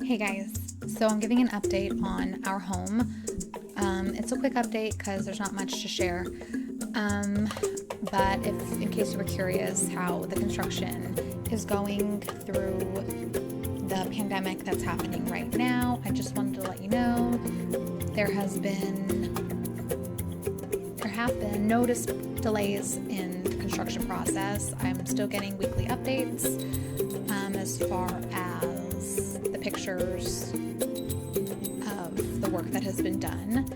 Hey guys, so I'm giving an update on our home. It's a quick update because there's not much to share. But if in case you were curious how the construction is going through the pandemic that's happening right now, I just wanted to let you know there have been no delays in the construction process. I'm still getting weekly updates as far as the pictures of the work that has been done,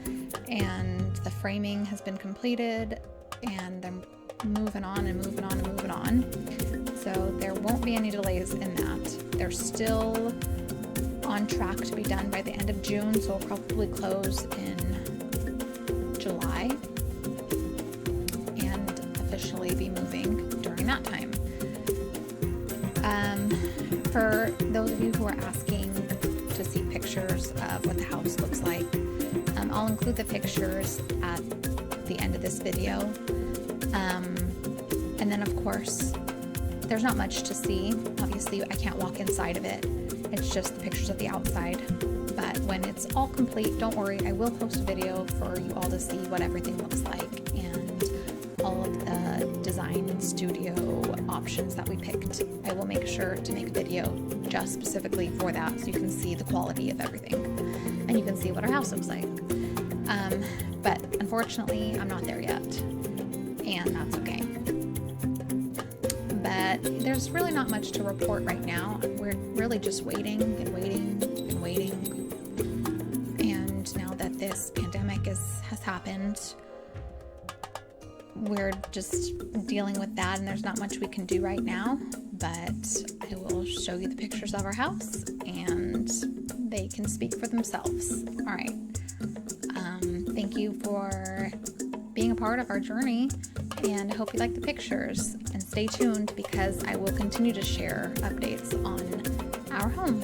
and the framing has been completed, and they're moving on and moving on and moving on. So there won't be any delays in that. They're still on track to be done by the end of June, so we'll probably close in July and officially be moving during that time. For those of you who are asking to see pictures of what the house looks like, I'll include the pictures at the end of this video. And then of course, there's not much to see. Obviously, I can't walk inside of it. It's just the pictures of the outside. But when it's all complete, don't worry, I will post a video for you all to see what everything looks like and all of the design studio options that we picked. I will make sure to make a video just specifically for that so you can see the quality of everything and you can see what our house looks like. But unfortunately, I'm not there yet, and that's okay. But there's really not much to report right now. We're really just waiting and waiting and waiting. And now that this pandemic has happened, we're just dealing with that, and there's not much we can do right now. But I will show you the pictures of our house, and they can speak for themselves. All right. Thank you for being a part of our journey, and I hope you like the pictures, and stay tuned because I will continue to share updates on our home.